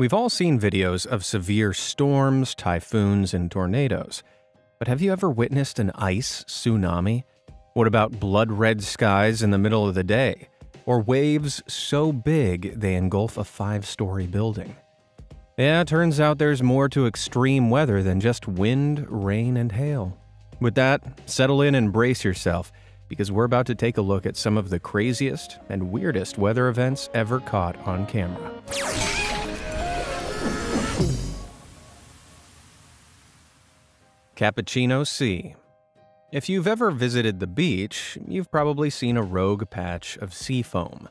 We've all seen videos of severe storms, typhoons, and tornadoes. But have you ever witnessed an ice tsunami? What about blood-red skies in the middle of the day? Or waves so big they engulf a 5-story building? Yeah, turns out there's more to extreme weather than just wind, rain, and hail. With that, settle in and brace yourself, because we're about to take a look at some of the craziest and weirdest weather events ever caught on camera. Cappuccino Sea. If you've ever visited the beach, you've probably seen a rogue patch of sea foam.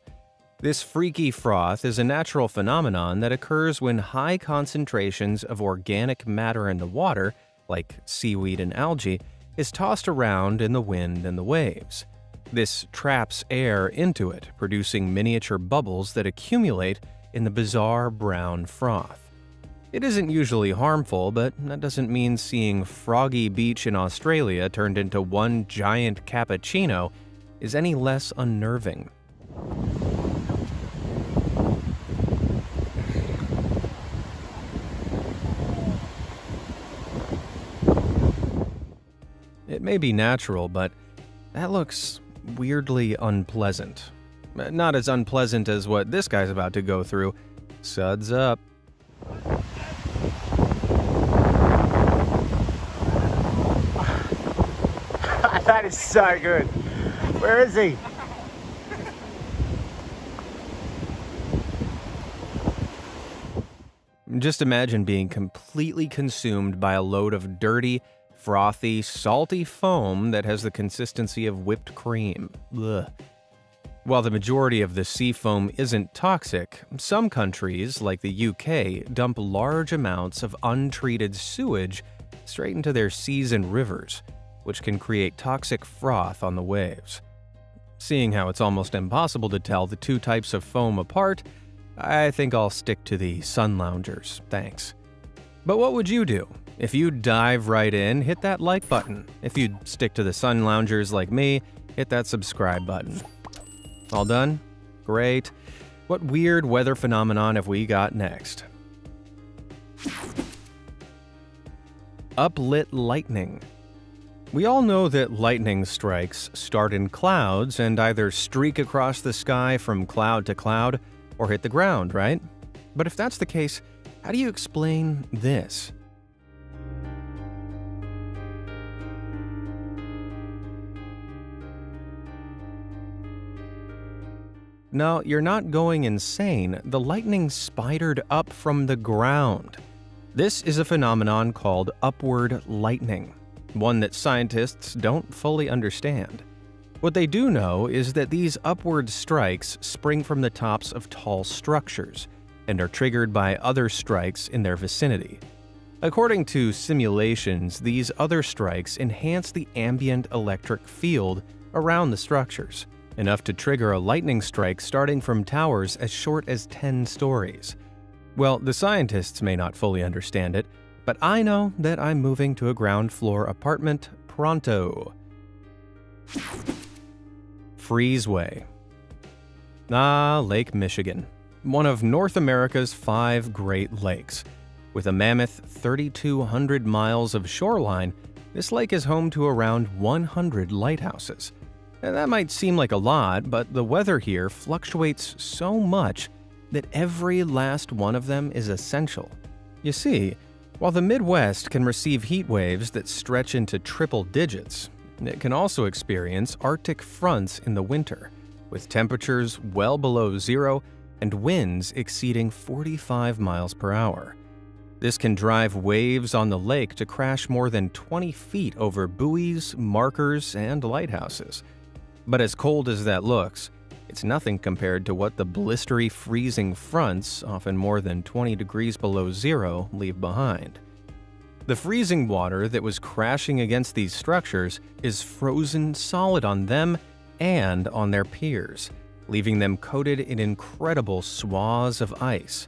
This freaky froth is a natural phenomenon that occurs when high concentrations of organic matter in the water, like seaweed and algae, is tossed around in the wind and the waves. This traps air into it, producing miniature bubbles that accumulate in the bizarre brown froth. It isn't usually harmful, but that doesn't mean seeing Froggy Beach in Australia turned into one giant cappuccino is any less unnerving. It may be natural, but that looks weirdly unpleasant. Not as unpleasant as what this guy's about to go through. Suds up. That is so good. Where is he? Just imagine being completely consumed by a load of dirty, frothy, salty foam that has the consistency of whipped cream. Ugh. While the majority of the sea foam isn't toxic, some countries, like the UK, dump large amounts of untreated sewage straight into their seas and rivers, which can create toxic froth on the waves. Seeing how it's almost impossible to tell the two types of foam apart, I think I'll stick to the sun loungers, thanks. But what would you do? If you dive right in, hit that like button. If you'd stick to the sun loungers like me, hit that subscribe button. All done? Great. What weird weather phenomenon have we got next? Uplit lightning. We all know that lightning strikes start in clouds and either streak across the sky from cloud to cloud or hit the ground, right? But if that's the case, how do you explain this? No, you're not going insane. The lightning spidered up from the ground. This is a phenomenon called upward lightning, one that scientists don't fully understand. What they do know is that these upward strikes spring from the tops of tall structures and are triggered by other strikes in their vicinity. According to simulations, these other strikes enhance the ambient electric field around the structures, enough to trigger a lightning strike starting from towers as short as 10 stories. Well, the scientists may not fully understand it, but I know that I'm moving to a ground floor apartment pronto. Freezeway. Lake Michigan, one of North America's 5 Great Lakes. With a mammoth 3,200 miles of shoreline, this lake is home to around 100 lighthouses. And that might seem like a lot, but the weather here fluctuates so much that every last one of them is essential. You see, while the Midwest can receive heat waves that stretch into triple digits, it can also experience Arctic fronts in the winter, with temperatures well below zero and winds exceeding 45 miles per hour. This can drive waves on the lake to crash more than 20 feet over buoys, markers, and lighthouses. But as cold as that looks, it's nothing compared to what the blistery freezing fronts, often more than 20 degrees below zero, leave behind. The freezing water that was crashing against these structures is frozen solid on them and on their piers, leaving them coated in incredible swaths of ice.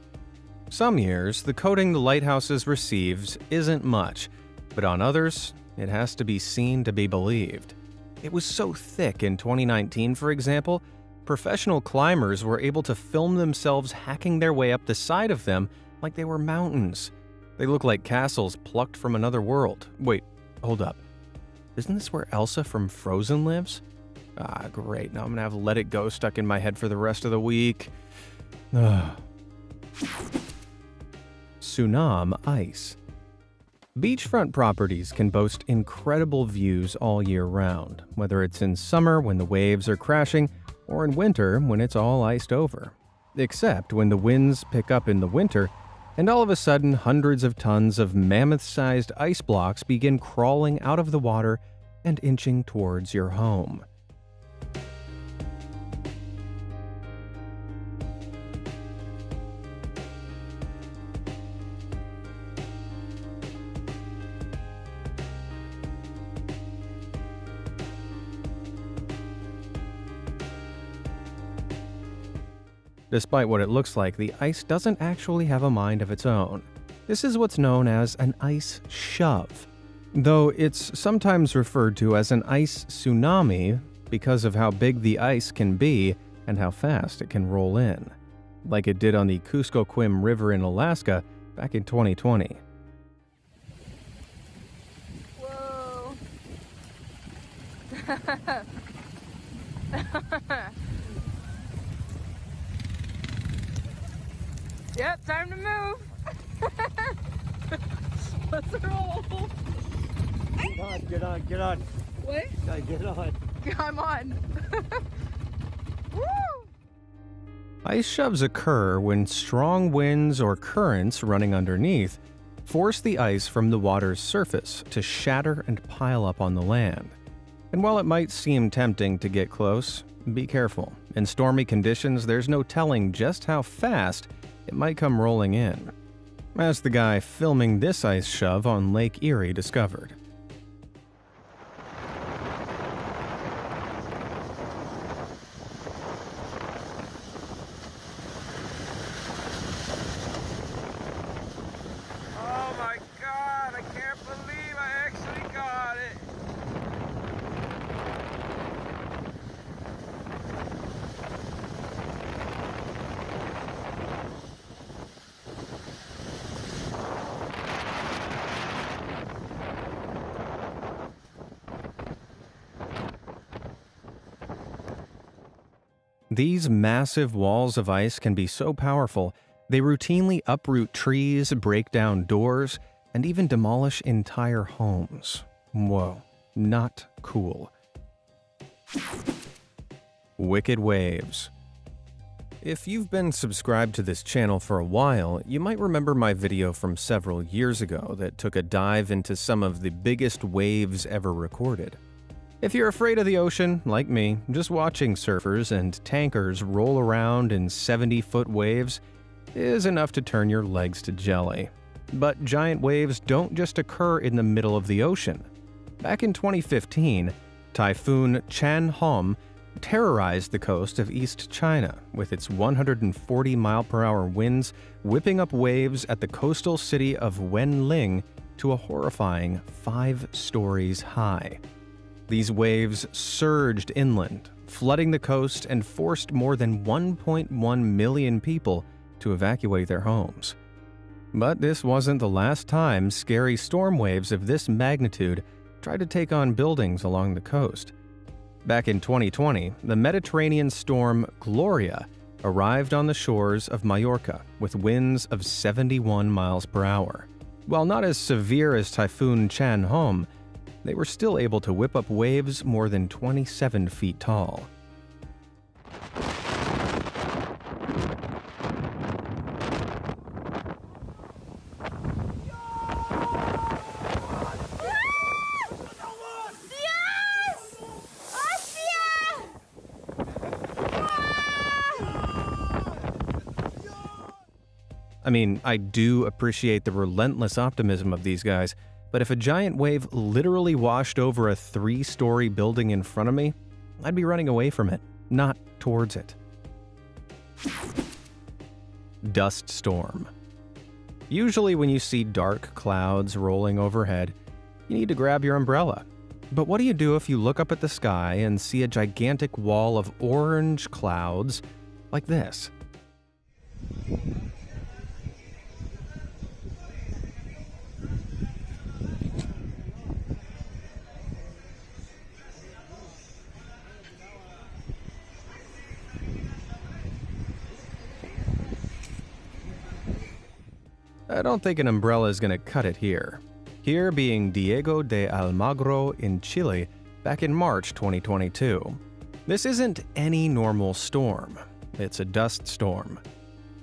Some years, the coating the lighthouses receives isn't much, but on others, it has to be seen to be believed. It was so thick in 2019, for example, professional climbers were able to film themselves hacking their way up the side of them like they were mountains. They look like castles plucked from another world. Wait, hold up. Isn't this where Elsa from Frozen lives? Ah, great. Now I'm gonna have Let It Go stuck in my head for the rest of the week. Ugh. Tsunami Ice. Beachfront properties can boast incredible views all year round, whether it's in summer when the waves are crashing or in winter when it's all iced over. Except when the winds pick up in the winter, and all of a sudden hundreds of tons of mammoth-sized ice blocks begin crawling out of the water and inching towards your home. Despite what it looks like, the ice doesn't actually have a mind of its own. This is what's known as an ice shove, though it's sometimes referred to as an ice tsunami because of how big the ice can be and how fast it can roll in, like it did on the Kuskokwim River in Alaska back in 2020. Whoa. Yep, time to move. Let's roll. Get on. What? Get on. I'm on. Woo! Ice shoves occur when strong winds or currents running underneath force the ice from the water's surface to shatter and pile up on the land. And while it might seem tempting to get close, be careful. In stormy conditions, there's no telling just how fast it might come rolling in, as the guy filming this ice shove on Lake Erie discovered. Oh my God, I can't believe I actually got it. These massive walls of ice can be so powerful, they routinely uproot trees, break down doors, and even demolish entire homes. Whoa, not cool. Wicked waves. If you've been subscribed to this channel for a while, you might remember my video from several years ago that took a dive into some of the biggest waves ever recorded. If you're afraid of the ocean, like me, just watching surfers and tankers roll around in 70-foot waves is enough to turn your legs to jelly. But giant waves don't just occur in the middle of the ocean. Back in 2015, Typhoon Chan-Hom terrorized the coast of East China with its 140-mile-per-hour winds whipping up waves at the coastal city of Wenling to a horrifying 5 stories high. These waves surged inland, flooding the coast and forced more than 1.1 million people to evacuate their homes. But this wasn't the last time scary storm waves of this magnitude tried to take on buildings along the coast. Back in 2020, the Mediterranean storm Gloria arrived on the shores of Mallorca with winds of 71 miles per hour. While not as severe as Typhoon Chan-Hom, they were still able to whip up waves more than 27 feet tall. I mean, I do appreciate the relentless optimism of these guys, but if a giant wave literally washed over a 3-story building in front of me, I'd be running away from it, not towards it. Dust storm. Usually when you see dark clouds rolling overhead, you need to grab your umbrella. But what do you do if you look up at the sky and see a gigantic wall of orange clouds like this? I don't think an umbrella is going to cut it here. Here being Diego de Almagro in Chile back in March 2022. This isn't any normal storm. It's a dust storm.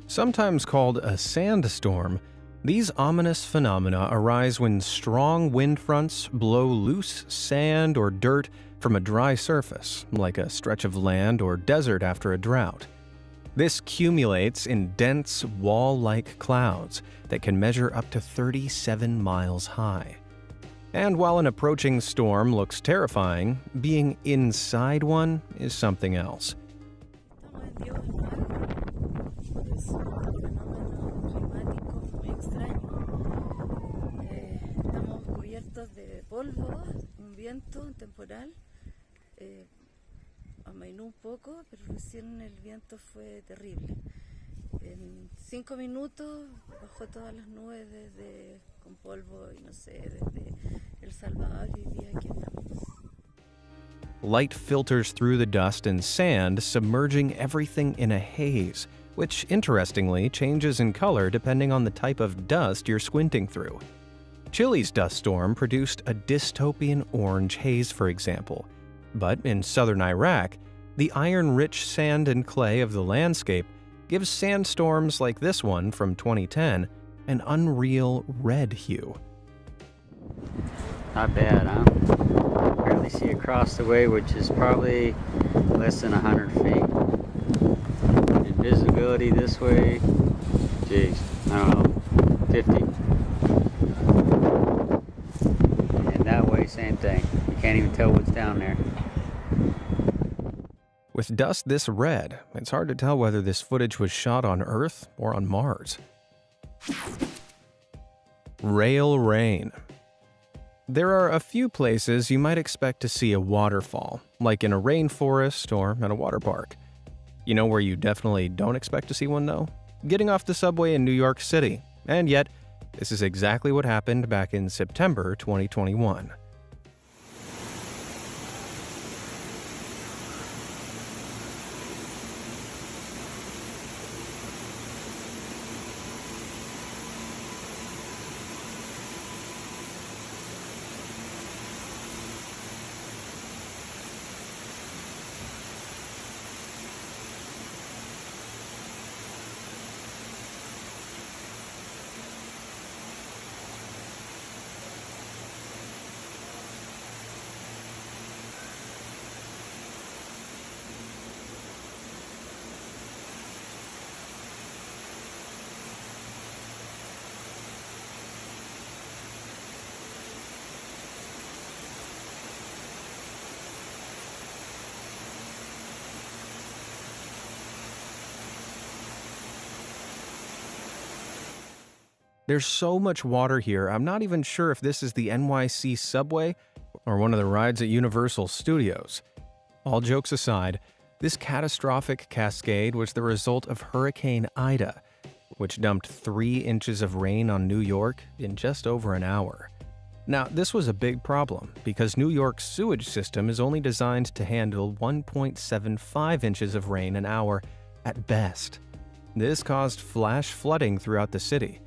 Sometimes called a sandstorm, these ominous phenomena arise when strong wind fronts blow loose sand or dirt from a dry surface, like a stretch of land or desert after a drought. This accumulates in dense, wall-like clouds that can measure up to 37 miles high. And while an approaching storm looks terrifying, being inside one is something else. Estamos cubiertos de polvo, un viento, un temporal. Amainó un poco, pero recién el viento fue terrible. En 5 minutos bajó todas las nubes con polvo y no sé, desde El Salvador y hoy día aquí andamos. Light filters through the dust and sand, submerging everything in a haze, which interestingly changes in color depending on the type of dust you're squinting through. Chile's dust storm produced a dystopian orange haze, for example. But in southern Iraq, the iron-rich sand and clay of the landscape gives sandstorms like this one from 2010 an unreal red hue. Not bad, huh? Barely see across the way, which is probably less than 100 feet. And visibility this way, geez, I don't know, 50. And that way, same thing. You can't even tell what's down there. With dust this red, it's hard to tell whether this footage was shot on Earth or on Mars. Rail rain. There are a few places you might expect to see a waterfall, like in a rainforest or at a water park. You know where you definitely don't expect to see one though? Getting off the subway in New York City. And yet, this is exactly what happened back in September 2021. There's so much water here, I'm not even sure if this is the NYC subway or one of the rides at Universal Studios. All jokes aside, this catastrophic cascade was the result of Hurricane Ida, which dumped 3 inches of rain on New York in just over an hour. Now, this was a big problem because New York's sewage system is only designed to handle 1.75 inches of rain an hour at best. This caused flash flooding throughout the city.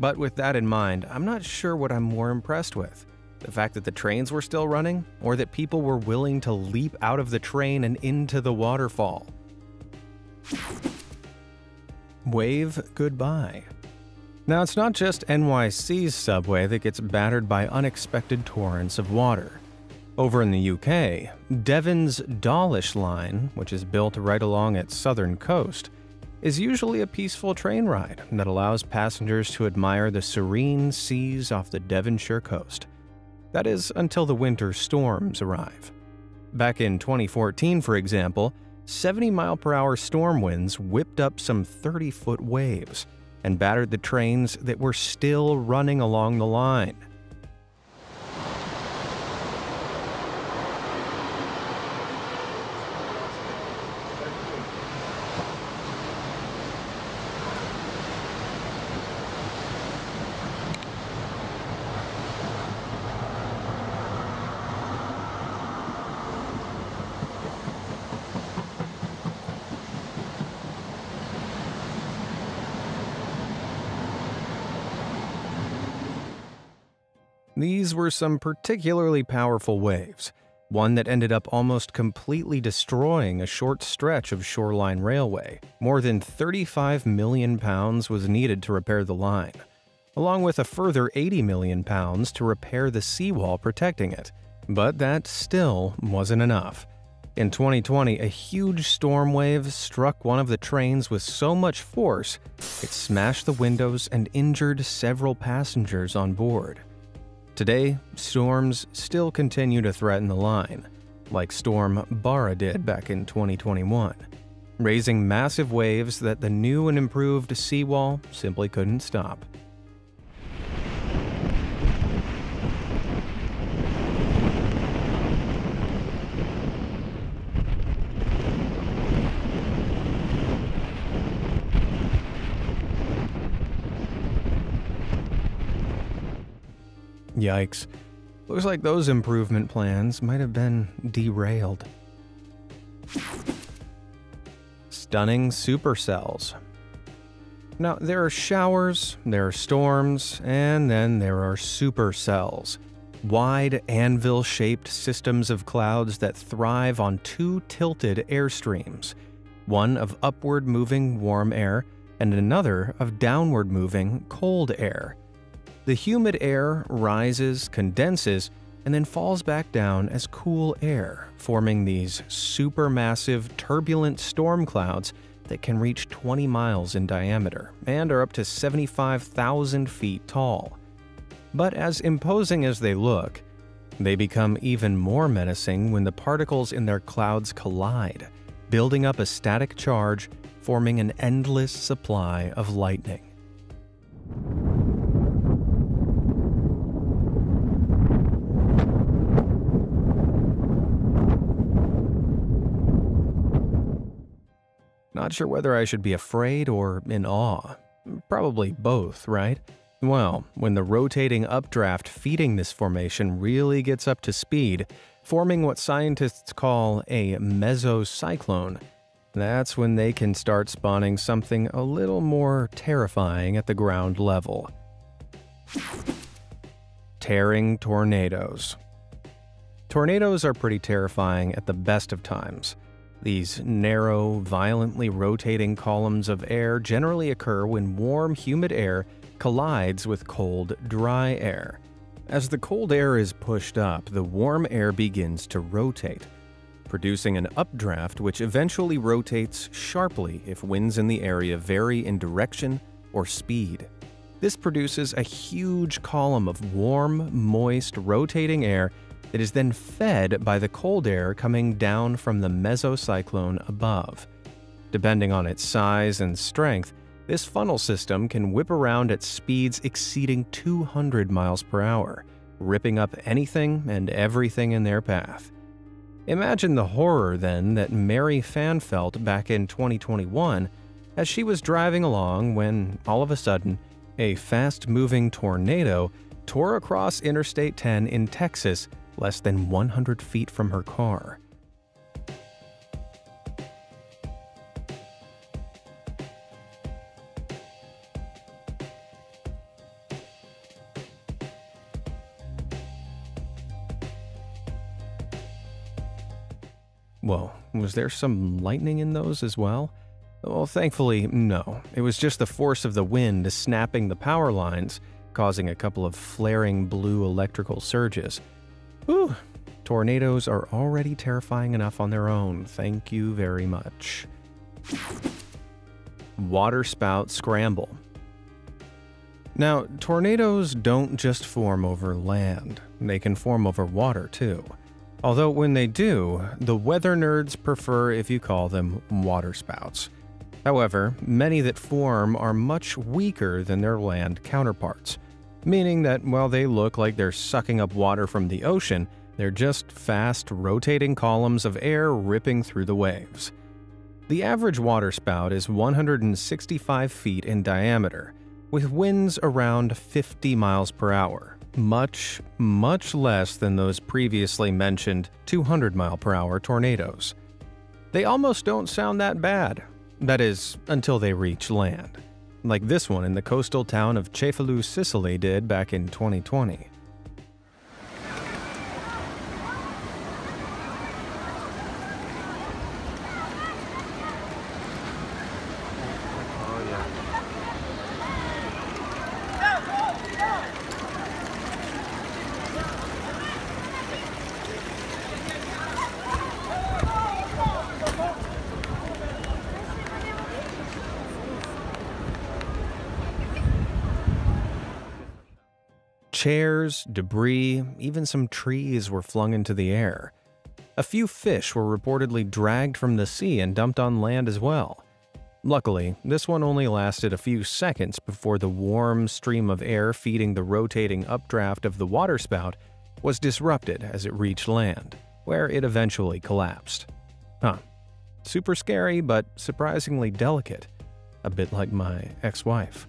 But with that in mind, I'm not sure what I'm more impressed with. The fact that the trains were still running, or that people were willing to leap out of the train and into the waterfall. Wave goodbye. Now, it's not just NYC's subway that gets battered by unexpected torrents of water. Over in the UK, Devon's Dawlish line, which is built right along its southern coast, is usually a peaceful train ride that allows passengers to admire the serene seas off the Devonshire coast. That is, until the winter storms arrive. Back in 2014, for example, 70-mile-per-hour storm winds whipped up some 30-foot waves and battered the trains that were still running along the line. These were some particularly powerful waves, one that ended up almost completely destroying a short stretch of shoreline railway. More than 35 million pounds was needed to repair the line, along with a further 80 million pounds to repair the seawall protecting it. But that still wasn't enough. In 2020, a huge storm wave struck one of the trains with so much force, it smashed the windows and injured several passengers on board. Today, storms still continue to threaten the line, like Storm Bara did back in 2021, raising massive waves that the new and improved seawall simply couldn't stop. Yikes. Looks like those improvement plans might have been derailed. Stunning supercells. Now, there are showers, there are storms, and then there are supercells. Wide anvil-shaped systems of clouds that thrive on two tilted airstreams, one of upward-moving warm air and another of downward-moving cold air. The humid air rises, condenses, and then falls back down as cool air, forming these supermassive, turbulent storm clouds that can reach 20 miles in diameter and are up to 75,000 feet tall. But as imposing as they look, they become even more menacing when the particles in their clouds collide, building up a static charge, forming an endless supply of lightning. Not sure whether I should be afraid or in awe. Probably both, right? Well, when the rotating updraft feeding this formation really gets up to speed, forming what scientists call a mesocyclone, that's when they can start spawning something a little more terrifying at the ground level. Tearing tornadoes. Tornadoes are pretty terrifying at the best of times. These narrow, violently rotating columns of air generally occur when warm, humid air collides with cold, dry air. As the cold air is pushed up, the warm air begins to rotate, producing an updraft which eventually rotates sharply if winds in the area vary in direction or speed. This produces a huge column of warm, moist, rotating air that is then fed by the cold air coming down from the mesocyclone above. Depending on its size and strength, this funnel system can whip around at speeds exceeding 200 miles per hour, ripping up anything and everything in their path. Imagine the horror then that Mary Fan felt back in 2021 as she was driving along when, all of a sudden, a fast-moving tornado tore across Interstate 10 in Texas less than 100 feet from her car. Whoa, was there some lightning in those as well? Well, thankfully, no. It was just the force of the wind snapping the power lines, causing a couple of flaring blue electrical surges. Whew, tornadoes are already terrifying enough on their own, thank you very much. Waterspout scramble. Now, tornadoes don't just form over land, they can form over water too. Although when they do, the weather nerds prefer if you call them waterspouts. However, many that form are much weaker than their land counterparts, meaning that while they look like they're sucking up water from the ocean, they're just fast, rotating columns of air ripping through the waves. The average waterspout is 165 feet in diameter, with winds around 50 miles per hour, much, much less than those previously mentioned 200 mile per hour tornadoes. They almost don't sound that bad. That is, until they reach land, like this one in the coastal town of Cefalù, Sicily did back in 2020. Chairs, debris, even some trees were flung into the air. A few fish were reportedly dragged from the sea and dumped on land as well. Luckily, this one only lasted a few seconds before the warm stream of air feeding the rotating updraft of the waterspout was disrupted as it reached land, where it eventually collapsed. Super scary, but surprisingly delicate. A bit like my ex-wife.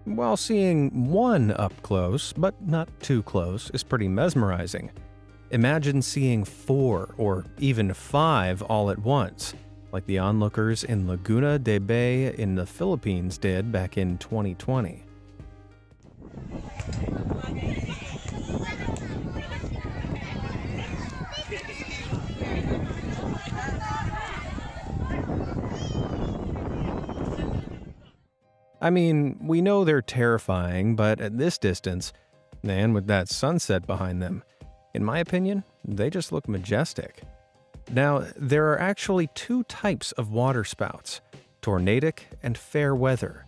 While seeing one up close, but not too close, is pretty mesmerizing, imagine seeing 4 or even 5 all at once, like the onlookers in Laguna de Bay in the Philippines did back in 2020. I mean, we know they're terrifying, but at this distance, and with that sunset behind them, in my opinion, they just look majestic. Now, there are actually 2 types of waterspouts, tornadic and fair weather.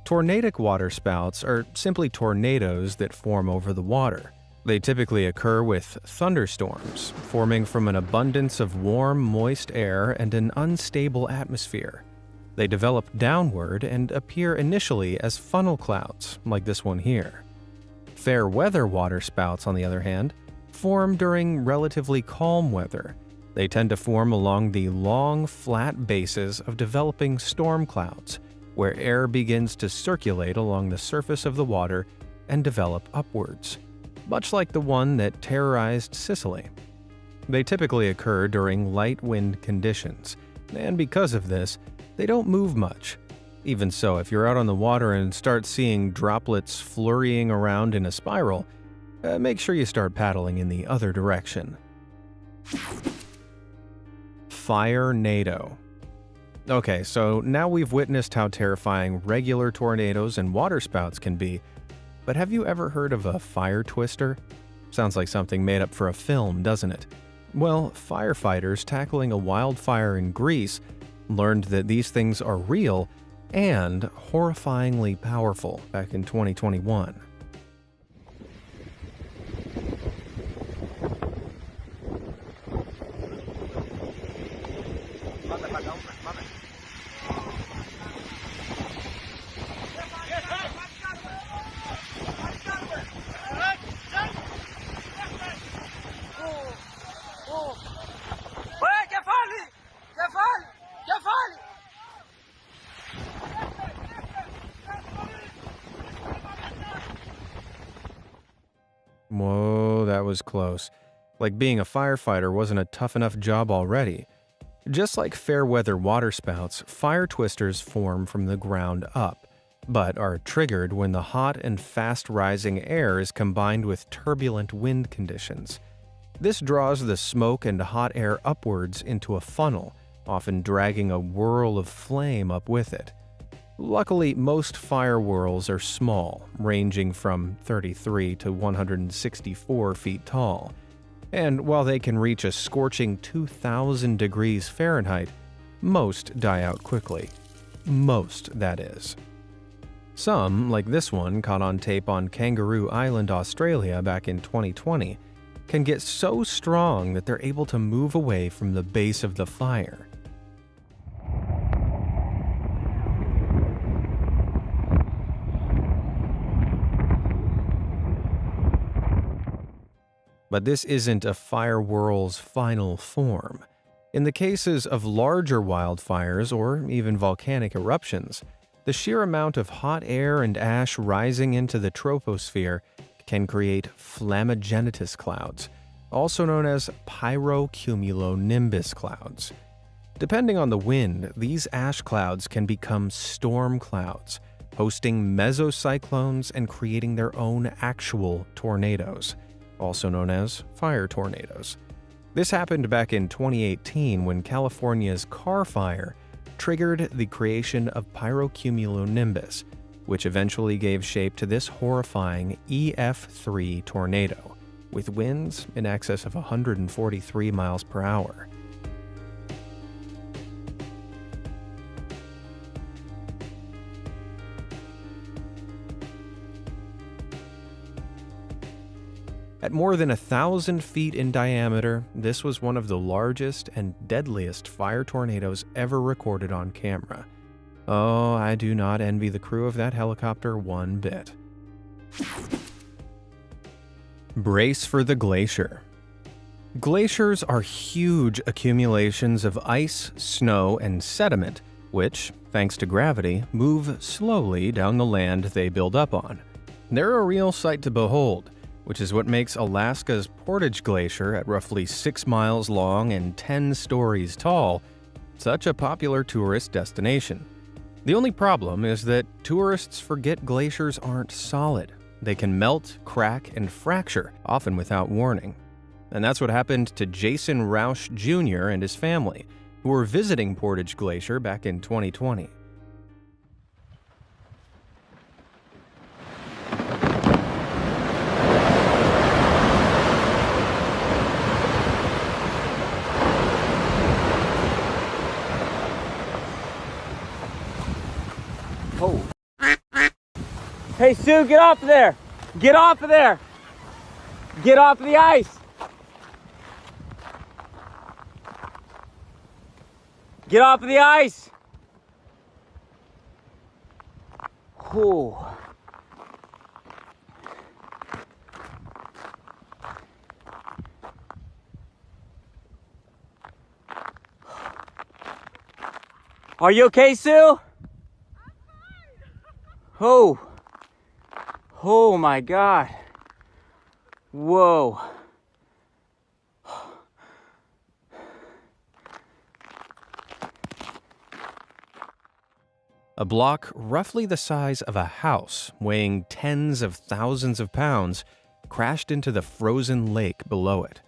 Tornadic waterspouts are simply tornadoes that form over the water. They typically occur with thunderstorms, forming from an abundance of warm, moist air and an unstable atmosphere. They develop downward and appear initially as funnel clouds, like this one here. Fair weather waterspouts, on the other hand, form during relatively calm weather. They tend to form along the long, flat bases of developing storm clouds, where air begins to circulate along the surface of the water and develop upwards, much like the one that terrorized Sicily. They typically occur during light wind conditions, and because of this, they don't move much. Even so, if you're out on the water and start seeing droplets flurrying around in a spiral, make sure you start paddling in the other direction. Fire-nado. Okay, so now we've witnessed how terrifying regular tornadoes and waterspouts can be, but have you ever heard of a fire twister? Sounds like something made up for a film, doesn't it? Well, firefighters tackling a wildfire in Greece learned that these things are real and horrifyingly powerful back in 2021. Whoa, that was close. Like being a firefighter wasn't a tough enough job already. Just like fair weather waterspouts, fire twisters form from the ground up, but are triggered when the hot and fast rising air is combined with turbulent wind conditions. This draws the smoke and hot air upwards into a funnel, often dragging a whirl of flame up with it. Luckily, most fire whirls are small, ranging from 33 to 164 feet tall. And while they can reach a scorching 2,000 degrees Fahrenheit, most die out quickly. Most, that is. Some, like this one caught on tape on Kangaroo Island, Australia back in 2020, can get so strong that they're able to move away from the base of the fire. But this isn't a fire whirl's final form. In the cases of larger wildfires or even volcanic eruptions, the sheer amount of hot air and ash rising into the troposphere can create flammagenitus clouds, also known as pyrocumulonimbus clouds. Depending on the wind, these ash clouds can become storm clouds, hosting mesocyclones and creating their own actual tornadoes, also known as fire tornadoes. This happened back in 2018 when California's Carr Fire triggered the creation of pyrocumulonimbus, which eventually gave shape to this horrifying EF3 tornado, with winds in excess of 143 miles per hour. At more than 1,000 feet in diameter, this was one of the largest and deadliest fire tornadoes ever recorded on camera. Oh, I do not envy the crew of that helicopter one bit. Brace for the glacier. Glaciers are huge accumulations of ice, snow, and sediment, which, thanks to gravity, move slowly down the land they build up on. They're a real sight to behold, which is what makes Alaska's Portage Glacier, at roughly 6 miles long and 10 stories tall, such a popular tourist destination. The only problem is that tourists forget glaciers aren't solid. They can melt, crack, and fracture, often without warning. And that's what happened to Jason Rausch Jr. and his family, who were visiting Portage Glacier back in 2020. Oh. Hey, Sue, get off of there. Get off of there. Get off of the ice. Get off of the ice. Oh. Are you okay, Sue? Oh. Oh my God. Whoa. A block roughly the size of a house, weighing tens of thousands of pounds, crashed into the frozen lake below it.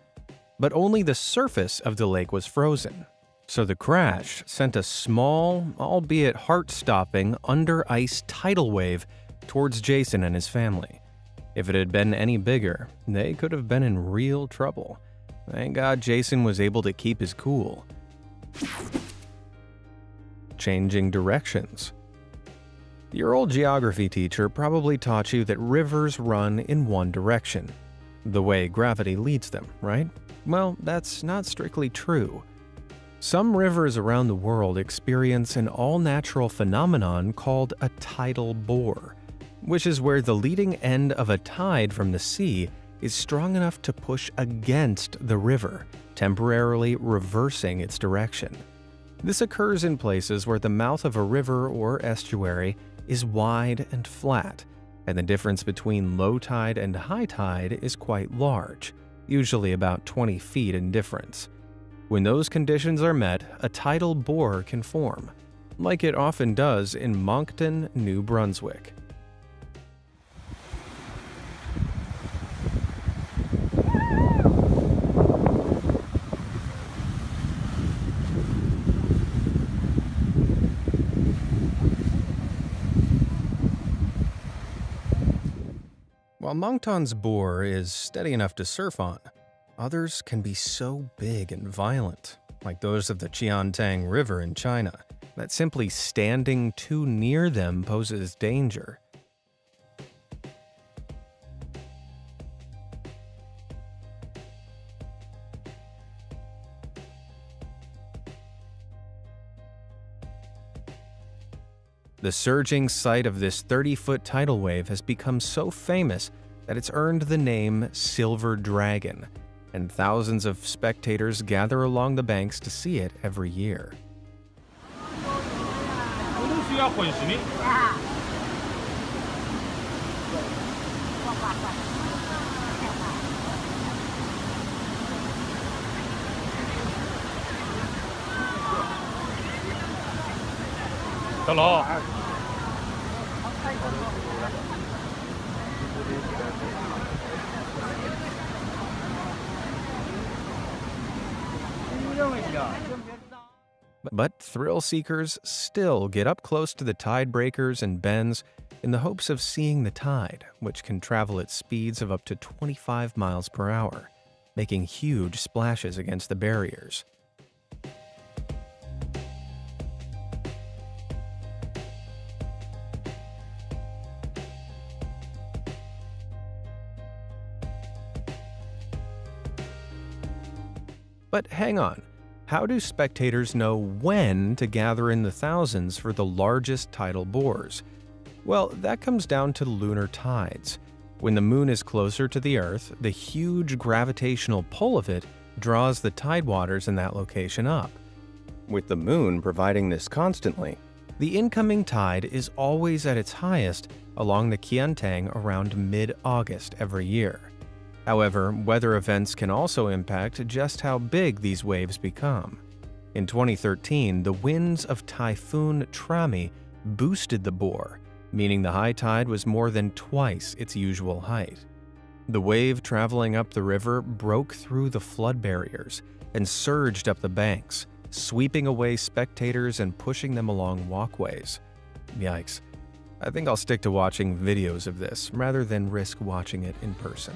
But only the surface of the lake was frozen. So the crash sent a small, albeit heart-stopping, under-ice tidal wave towards Jason and his family. If it had been any bigger, they could have been in real trouble. Thank God Jason was able to keep his cool. Changing directions. Your old geography teacher probably taught you that rivers run in one direction, the way gravity leads them, right? Well, that's not strictly true. Some rivers around the world experience an all-natural phenomenon called a tidal bore, which is where the leading end of a tide from the sea is strong enough to push against the river, temporarily reversing its direction. This occurs in places where the mouth of a river or estuary is wide and flat, and the difference between low tide and high tide is quite large, usually about 20 feet in difference. When those conditions are met, a tidal bore can form, like it often does in Moncton, New Brunswick. While Moncton's bore is steady enough to surf on, others can be so big and violent, like those of the Qiantang River in China, that simply standing too near them poses danger. The surging sight of this 30-foot tidal wave has become so famous that it's earned the name Silver Dragon, and thousands of spectators gather along the banks to see it every year. But thrill seekers still get up close to the tide breakers and bends in the hopes of seeing the tide, which can travel at speeds of up to 25 miles per hour, making huge splashes against the barriers. But hang on, how do spectators know when to gather in the thousands for the largest tidal bores? Well, that comes down to lunar tides. When the moon is closer to the Earth, the huge gravitational pull of it draws the tidewaters in that location up. With the moon providing this constantly, the incoming tide is always at its highest along the Qiantang around mid-August every year. However, weather events can also impact just how big these waves become. In 2013, the winds of Typhoon Trami boosted the bore, meaning the high tide was more than twice its usual height. The wave traveling up the river broke through the flood barriers and surged up the banks, sweeping away spectators and pushing them along walkways. Yikes. I think I'll stick to watching videos of this rather than risk watching it in person.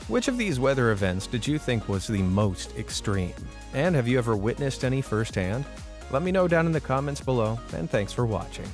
Which of these weather events did you think was the most extreme? And have you ever witnessed any firsthand? Let me know down in the comments below, and thanks for watching.